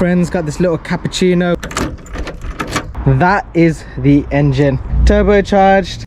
friends, got this little Cappuccino. That is the engine, turbocharged.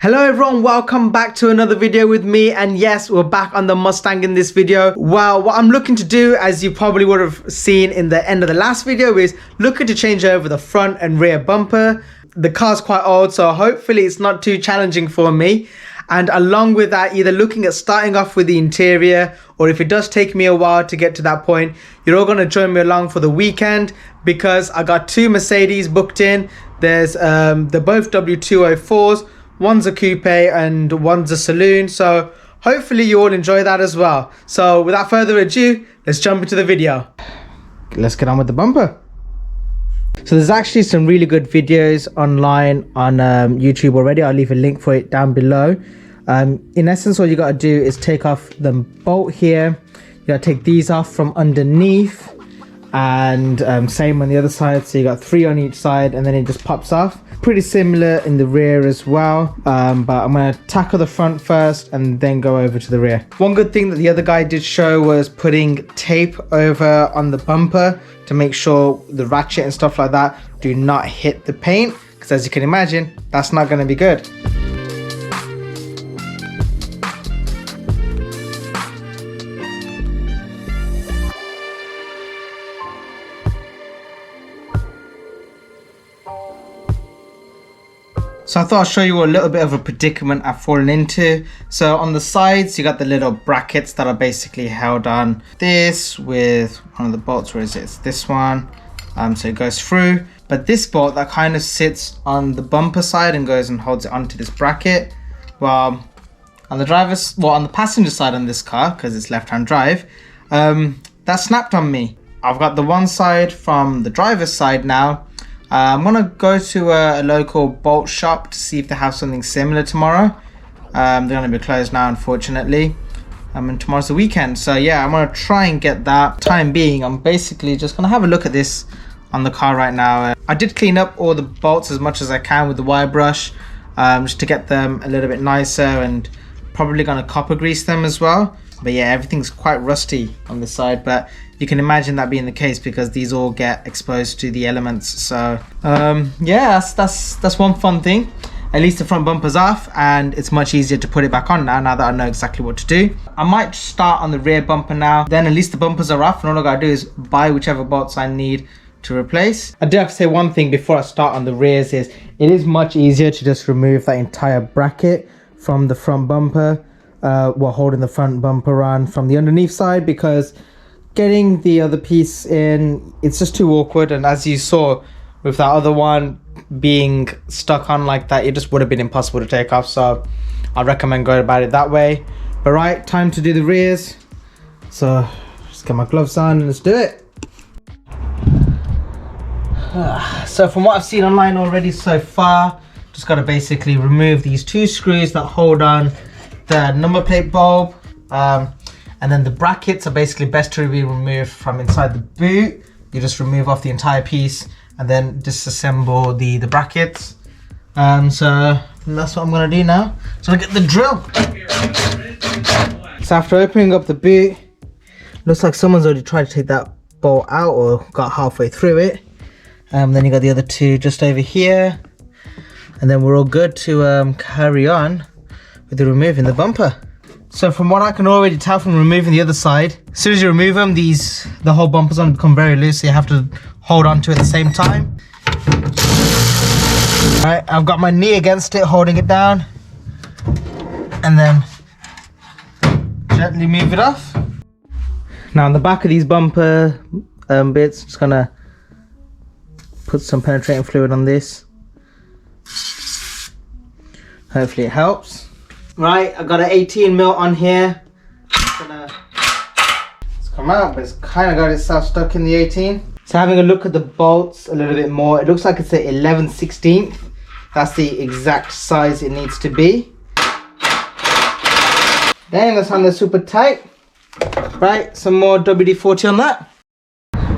Hello everyone, welcome back to another video with me, and yes, we're back on the Mustang in this video. Well, what I'm looking to do, as you probably would have seen in the end of the last video, is looking to change over the front and rear bumper. The car's quite old, so hopefully it's not too challenging for me. And along with that, either looking at starting off with the interior, or if it does take me a while to get to that point, you're all going to join me along for the weekend, because I got two Mercedes booked in. There's they're both W204s. One's a coupe and one's a saloon, so hopefully you all enjoy that as well. So without further ado, let's jump into the video. Let's get on with the bumper. So there's actually some really good videos online on YouTube already. I'll leave a link for it down below. In essence, all you got to do is take off the bolt here. You got to take these off from underneath, and same on the other side. So you got 3 on each side, and then it just pops off. Pretty similar in the rear as well, but I'm going to tackle the front first and then go over to the rear. One good thing that the other guy did show was putting tape over on the bumper to make sure the ratchet and stuff like that do not hit the paint, because as you can imagine, that's not going to be good. So I thought I'd show you a little bit of a predicament I've fallen into. So on the sides, you got the little brackets that are basically held on this with one of the bolts. Where is it? It's this one. So it goes through. But this bolt that kind of sits on the bumper side and goes and holds it onto this bracket. Well, on the passenger side on this car, because it's left-hand drive, that snapped on me. I've got the one side from the driver's side now. I'm gonna go to a local bolt shop to see if they have something similar tomorrow. They're gonna be closed now, unfortunately. And tomorrow's the weekend, so yeah, I'm gonna try and get that. Time being, I'm basically just gonna have a look at this on the car right now. I did clean up all the bolts as much as I can with the wire brush, just to get them a little bit nicer, and probably gonna copper grease them as well. But yeah, everything's quite rusty on this side, but you can imagine that being the case because these all get exposed to the elements. So yeah, that's one fun thing. At least the front bumper's off, and it's much easier to put it back on now that I know exactly what to do. I might start on the rear bumper now, then at least the bumpers are off, and all I gotta do is buy whichever bolts I need to replace. I do have to say one thing before I start on the rears is it is much easier to just remove that entire bracket from the front bumper while holding the front bumper on from the underneath side, because getting the other piece in, it's just too awkward. And as you saw with that other one being stuck on like that, it just would have been impossible to take off. So I recommend going about it that way. But right, time to do the rears. So just get my gloves on and let's do it. So from what I've seen online already so far, just got to basically remove these 2 screws that hold on the number plate bulb, and then the brackets are basically best to be removed from inside the boot. You just remove off the entire piece and then disassemble the brackets. So that's what I'm gonna do now. So I get the drill. So after opening up the boot, looks like someone's already tried to take that bolt out or got halfway through it. Then you got the other 2 just over here, and then we're all good to carry on with the removing the bumper. So from what I can already tell from removing the other side, as soon as you remove them, the whole bumper's going to become very loose, so you have to hold on to it at the same time. Alright, I've got my knee against it, holding it down, and then gently move it off. Now on the back of these bumper bits, just gonna put some penetrating fluid on this. Hopefully it helps. Right, I've got an 18mm on here. It's come out, but it's kind of got itself stuck in the 18. So having a look at the bolts a little bit more, it looks like it's a 11/16. That's the exact size it needs to be. Dang, that's on there super tight. Right, some more WD-40 on that.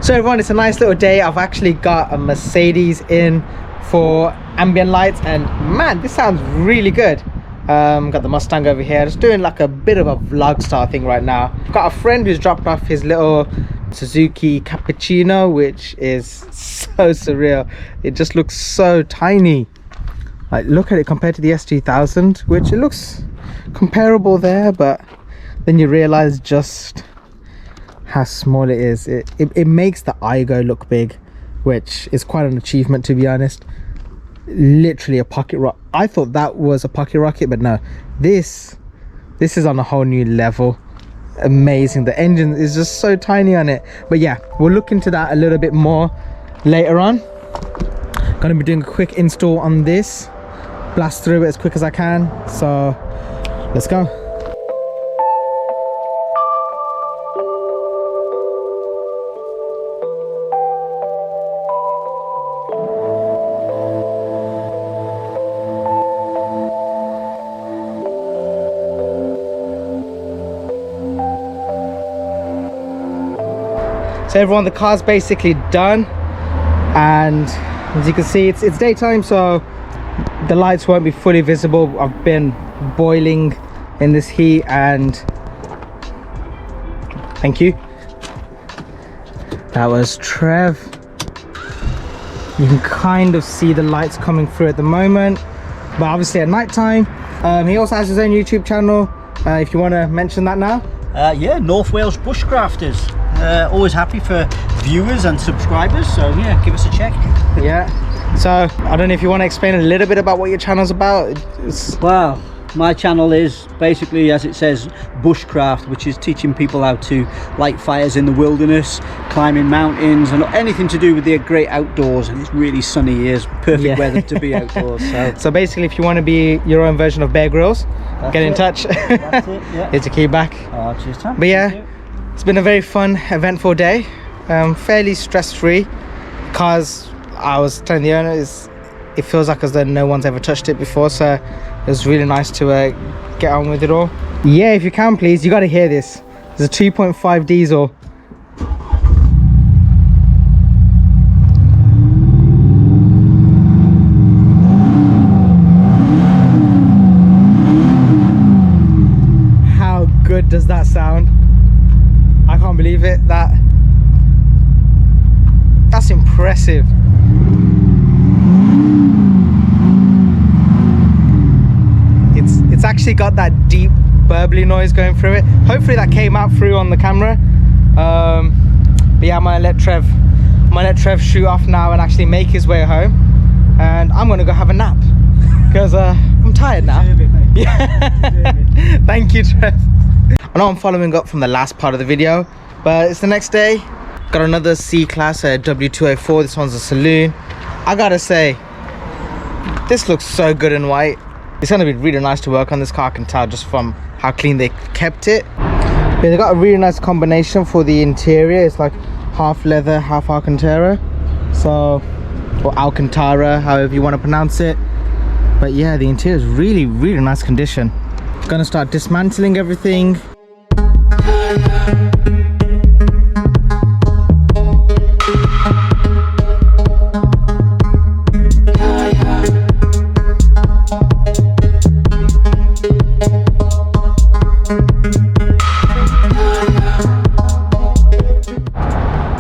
So everyone, it's a nice little day. I've actually got a Mercedes in for ambient lights, and man, this sounds really good. Got the Mustang over here, just doing like a bit of a vlog style thing right now. Got a friend who's dropped off his little Suzuki Cappuccino, which is so surreal. It just looks so tiny. Like, look at it compared to the S2000, which it looks comparable there, but then you realize just how small it is. It makes the Igo look big, which is quite an achievement, to be honest. Literally a pocket rocket. I thought that was a pocket rocket, but no, this is on a whole new level. Amazing. The engine is just so tiny on it. But yeah, we'll look into that a little bit more later on. Gonna be doing a quick install on this, blast through it as quick as I can, so let's go. So everyone, the car's basically done, and as you can see, it's daytime, so the lights won't be fully visible. I've been boiling in this heat, and thank you. That was Trev. You can kind of see the lights coming through at the moment, but obviously at night time. He also has his own YouTube channel, if you want to mention that now. Yeah, North Wales Bushcrafters. Always happy for viewers and subscribers, so yeah, give us a check. Yeah, so I don't know if you want to explain a little bit about what your channel's about. Well, my channel is basically, as it says, bushcraft, which is teaching people how to light fires in the wilderness, climbing mountains, and anything to do with the great outdoors. And it's really sunny here, perfect weather to be outdoors. So basically, if you want to be your own version of Bear Grylls, get in touch. That's it, yeah. Here's a key back. Oh, cheers, Tom. But yeah, it's been a very fun, eventful day. Fairly stress-free, because I was telling the owner, it feels like as though no one's ever touched it before, so it was really nice to get on with it all. Yeah, if you can please, you got to hear this. There's a 2.5 diesel. How good does that sound? I can't believe it. That's impressive. It's actually got that deep burbly noise going through it. Hopefully that came out through on the camera. But yeah, I'm gonna let Trev shoot off now and actually make his way home, and I'm gonna go have a nap because I'm tired now. Yeah. Thank you, Trev. I know I'm following up from the last part of the video, but it's the next day. Got another C-Class W204. This one's a saloon. I gotta say, this looks so good in white. It's gonna be really nice to work on this car. I can tell just from how clean they kept it. Yeah, they got a really nice combination for the interior. It's like half leather, half Alcantara. So, or Alcantara, however you want to pronounce it. But yeah, the interior is really, really nice condition. Gonna start dismantling everything.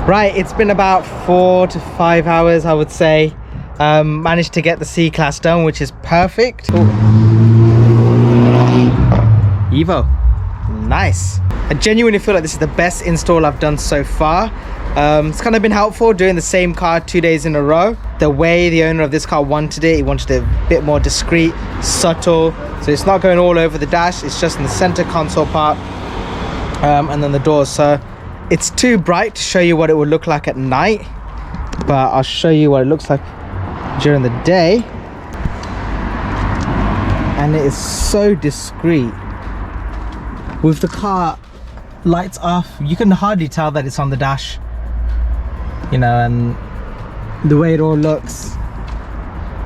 Right, it's been about 4 to 5 hours, I would say. Managed to get the C-Class done, which is perfect. Ooh. Evo, nice. I genuinely feel like this is the best install I've done so far. It's kind of been helpful doing the same car 2 days in a row. The way the owner of this car wanted it, he wanted it a bit more discreet, subtle, so it's not going all over the dash, it's just in the center console part, and then the doors. So it's too bright to show you what it would look like at night, but I'll show you what it looks like during the day. And it is so discreet. With the car lights off, you can hardly tell that it's on the dash, you know, and the way it all looks,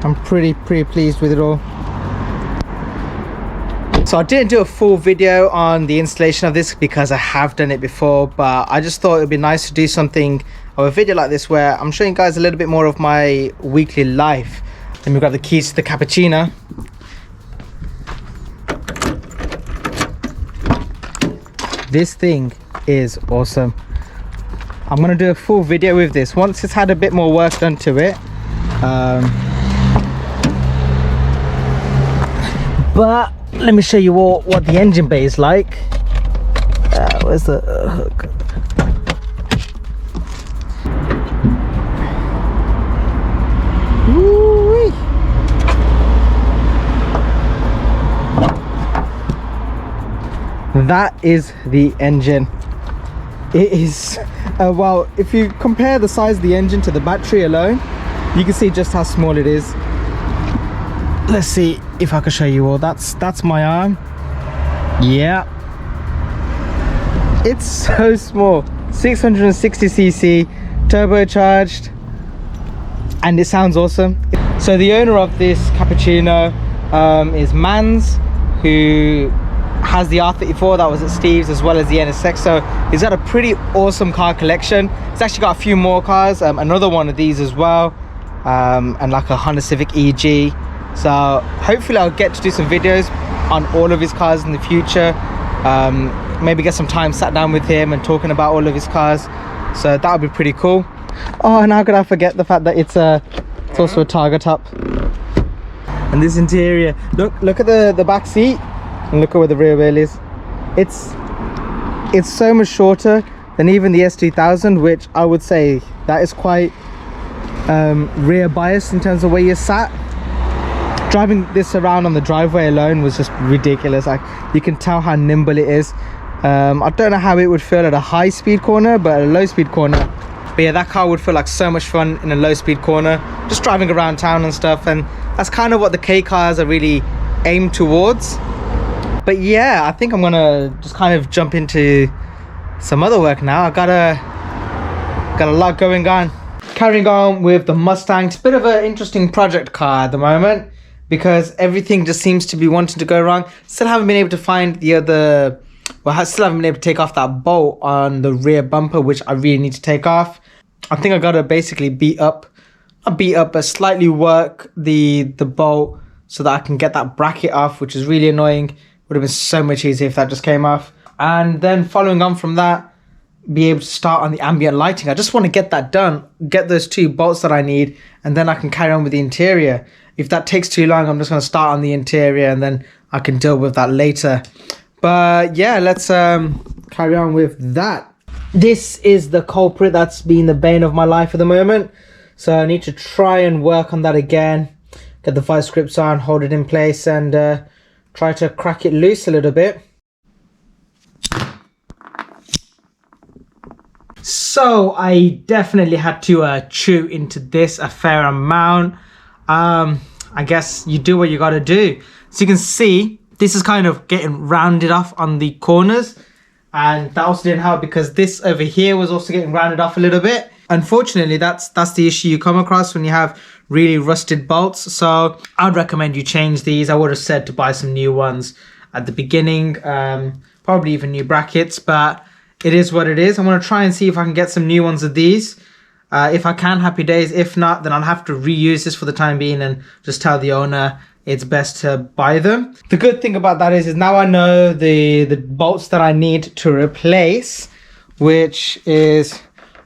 I'm pretty pleased with it all. So I didn't do a full video on the installation of this because I have done it before, but I just thought it would be nice to do something of a video like this where I'm showing you guys a little bit more of my weekly life. Then we've got the keys to the Cappuccino. This thing is awesome. I'm gonna do a full video with this once it's had a bit more work done to it. But let me show you all what the engine bay is like. Where's the hook? Woo-wee. That is the engine. It is well, if you compare the size of the engine to the battery alone, you can see just how small it is. Let's see if I can show you all. That's my arm. Yeah, it's so small. 660cc, turbocharged, and it sounds awesome. So the owner of this Cappuccino is Mans, who has the R34 that was at Steve's, as well as the NSX. So he's got a pretty awesome car collection. He's actually got a few more cars, another one of these as well, and like a Honda Civic EG. So hopefully I'll get to do some videos on all of his cars in the future. Maybe get some time sat down with him and talking about all of his cars. So that would be pretty cool. Oh, and how could I forget the fact that it's also a Targa top. And this interior, look at the back seat, and look at where the rear wheel is. It's so much shorter than even the S2000, which I would say that is quite rear biased in terms of where you're sat. Driving this around on the driveway alone was just ridiculous. Like, you can tell how nimble it is. I don't know how it would feel at a high speed corner, but at a low speed corner, but yeah, that car would feel like so much fun in a low speed corner, just driving around town and stuff. And that's kind of what the K cars are really aimed towards. But yeah, I think I'm gonna just kind of jump into some other work now. I got a lot going on. Carrying on with the Mustang. It's a bit of an interesting project car at the moment, because everything just seems to be wanting to go wrong. Still haven't been able to find the other, well, I still haven't been able to take off that bolt on the rear bumper, which I really need to take off. I think I gotta basically but slightly work the bolt so that I can get that bracket off, which is really annoying. Would have been so much easier if that just came off. And then following on from that, be able to start on the ambient lighting. I just want to get that done, get those 2 bolts that I need, and then I can carry on with the interior. If that takes too long, I'm just going to start on the interior and then I can deal with that later. But yeah, let's carry on with that. This is the culprit that's been the bane of my life at the moment. So I need to try and work on that again. Get the vice grips on, hold it in place, and try to crack it loose a little bit. So I definitely had to chew into this a fair amount. I guess you do what you gotta do. So you can see this is kind of getting rounded off on the corners, and that also didn't help because this over here was also getting rounded off a little bit. Unfortunately, that's the issue you come across when you have really rusted bolts. So I'd recommend you change these. I would have said to buy some new ones at the beginning, probably even new brackets, but it is what it is. I'm going to try and see if I can get some new ones of these. If I can, happy days. If not, then I'll have to reuse this for the time being and just tell the owner it's best to buy them. The good thing about that is now I know the bolts that I need to replace, which is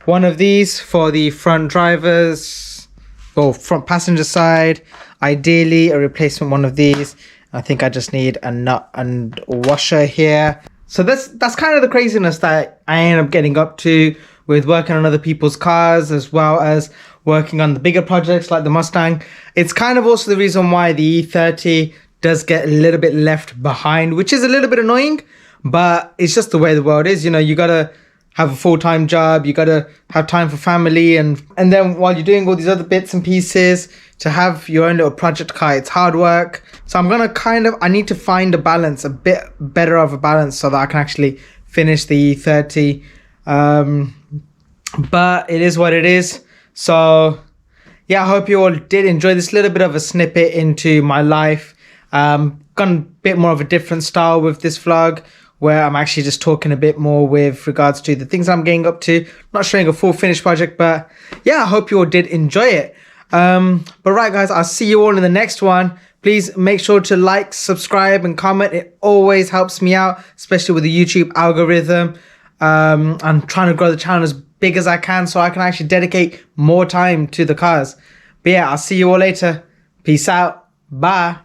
one of these for the front drivers or front passenger side. Ideally, a replacement one of these. I think I just need a nut and washer here. So that's kind of the craziness that I end up getting up to with working on other people's cars, as well as working on the bigger projects like the Mustang. It's kind of also the reason why the E30 does get a little bit left behind, which is a little bit annoying, but it's just the way the world is. You know, you gotta have a full-time job, you gotta have time for family, and then while you're doing all these other bits and pieces, to have your own little project car, it's hard work. So I'm gonna I need to find a balance, a bit better of a balance, so that I can actually finish the E30. But it is what it is. So yeah, I hope you all did enjoy this little bit of a snippet into my life. Gone a bit more of a different style with this vlog, where I'm actually just talking a bit more with regards to the things I'm getting up to. Not showing a full finished project, but yeah, I hope you all did enjoy it. But right guys, I'll see you all in the next one. Please make sure to like, subscribe and comment. It always helps me out, especially with the YouTube algorithm. I'm trying to grow the channel as big as I can so I can actually dedicate more time to the cars. But yeah, I'll see you all later. Peace out. Bye.